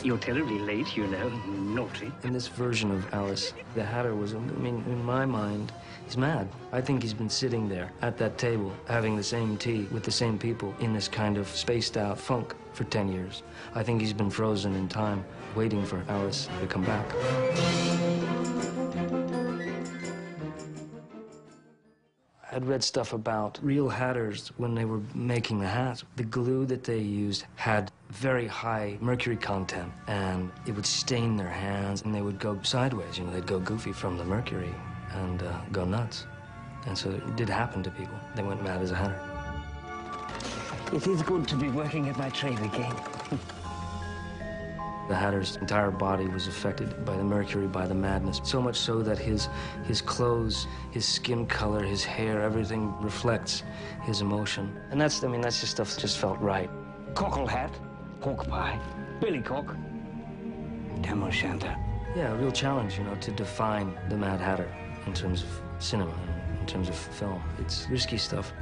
You're terribly late, you know. Naughty. In this version of Alice, the Hatter was, I mean, in my mind, he's mad. I think he's been sitting there at that table, having the same tea with the same people in this kind of spaced-out funk for 10 years. I think he's been frozen in time, waiting for Alice to come back. I'd read stuff about real hatters when they were making the hats. The glue that they used had very high mercury content, and it would stain their hands, and they would go sideways. You know, they'd go goofy from the mercury and go nuts. And so it did happen to people. They went mad as a hatter. It is good to be working at my trade again. The Hatter's entire body was affected by the mercury, by the madness, so much so that his clothes, his skin color, his hair, everything reflects his emotion. And that's, I mean, that's just stuff that just felt right. Cockle hat, pork pie, billycock, tam o' shanter. Yeah, a real challenge, you know, to define the Mad Hatter in terms of cinema, in terms of film. It's risky stuff.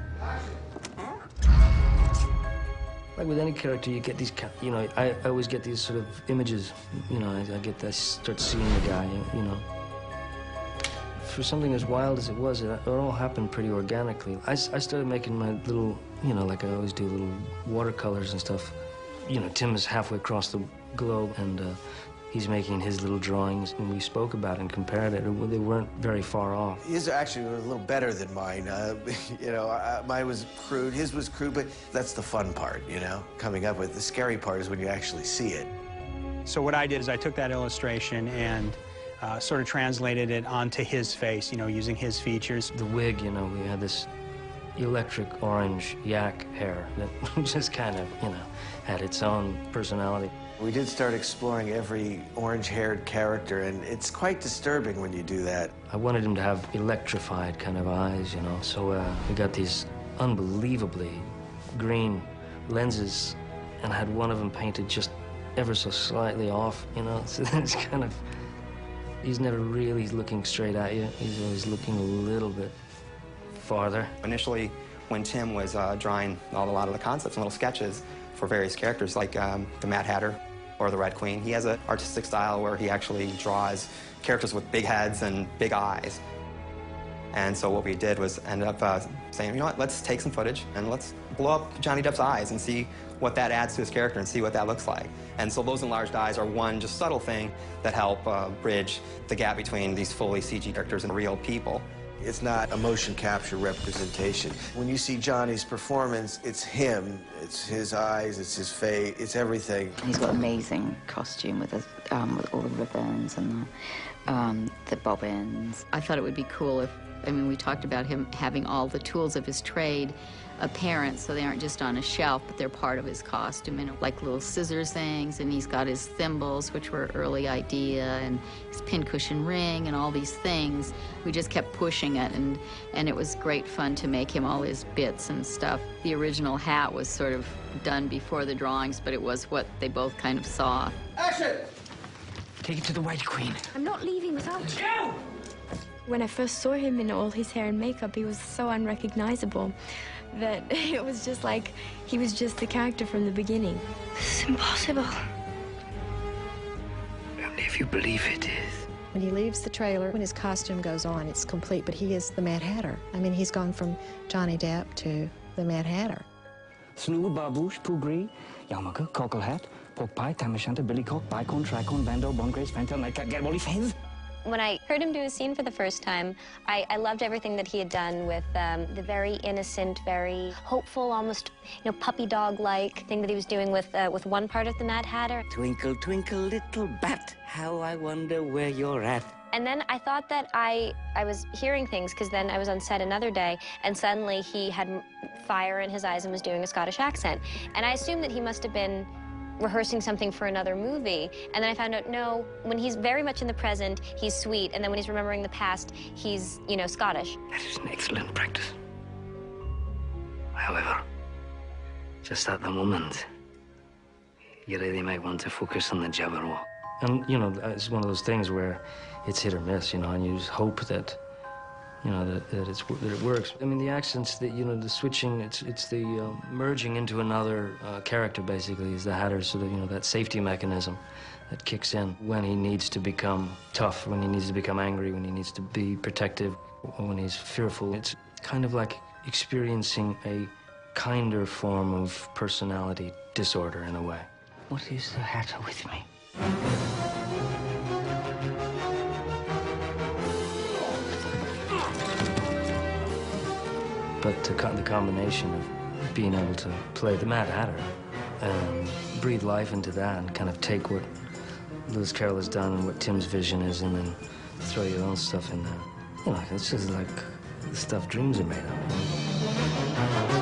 Like with any character, you get these, you know, I always get these sort of images, you know, I start seeing the guy, you know. For something as wild as it was, it all happened pretty organically. I started making my little, you know, like I always do, little watercolors and stuff. You know, Tim is halfway across the globe, and he's making his little drawings, and we spoke about it and compared it. They weren't very far off. His actually were a little better than mine. You know, mine was crude, his was crude, but that's the fun part, you know, coming up with. The scary part is when you actually see it. So what I did is I took that illustration and sort of translated it onto his face, you know, using his features. The wig, you know, we had this electric orange yak hair that just kind of, you know, had its own personality. We did start exploring every orange-haired character, and it's quite disturbing when you do that. I wanted him to have electrified kind of eyes, you know, so we got these unbelievably green lenses, and I had one of them painted just ever so slightly off, you know, so it's kind of, he's never really looking straight at you. He's always looking a little bit farther. Initially, when Tim was drawing a lot of the concepts and little sketches for various characters, like the Mad Hatter or the Red Queen, he has an artistic style where he actually draws characters with big heads and big eyes. And so what we did was end up saying, you know what, let's take some footage and let's blow up Johnny Depp's eyes and see what that adds to his character and see what that looks like. And so those enlarged eyes are one just subtle thing that help bridge the gap between these fully CG characters and real people. It's not a motion capture representation. When you see Johnny's performance, it's him, it's his eyes, it's his face, it's everything. He's got amazing costume with all the ribbons and the bobbins. I thought it would be cool if, I mean, we talked about him having all the tools of his trade apparent, so they aren't just on a shelf, but they're part of his costume, and like little scissors things, and he's got his thimbles, which were an early idea, and his pincushion ring, and all these things. We just kept pushing it, and it was great fun to make him all his bits and stuff. The original hat was sort of done before the drawings, but it was what they both kind of saw. Action! Take it to the White Queen. I'm not leaving without you. Go! When I first saw him in all his hair and makeup, he was so unrecognizable that it was just like he was just the character from the beginning. This is impossible. Only if you believe it is. When he leaves the trailer, when his costume goes on, it's complete, but he is the Mad Hatter. I mean, he's gone from Johnny Depp to the Mad Hatter. Snood, barbouche, pougri, yarmulke, cockle hat, pork pie, tam o' shanter, billycock, bicone, tricone, vando, bon grace, fantail, nightcap, get what he fans. When I heard him do a scene for the first time, I loved everything that he had done with the very innocent, very hopeful, almost, you know, puppy dog-like thing that he was doing with one part of the Mad Hatter. Twinkle, twinkle, little bat, how I wonder where you're at. And then I thought that I was hearing things, because then I was on set another day, and suddenly he had fire in his eyes and was doing a Scottish accent. And I assumed that he must have been rehearsing something for another movie, and then I found out, no, when he's very much in the present, he's sweet, and then when he's remembering the past, he's, you know, Scottish. That is an excellent practice. However, just at the moment, you really might want to focus on the Jabberwock. And, you know, it's one of those things where it's hit or miss, you know, and you just hope that you know, that it works. I mean, the accents, the switching, it's the merging into another character, basically, is the Hatter's sort of, that safety mechanism that kicks in when he needs to become tough, when he needs to become angry, when he needs to be protective, when he's fearful. It's kind of like experiencing a kinder form of personality disorder in a way. What is the Hatter with me? But the combination of being able to play the Mad Hatter and breathe life into that and kind of take what Lewis Carroll has done and what Tim's vision is and then throw your own stuff in there. It's just like the stuff dreams are made of.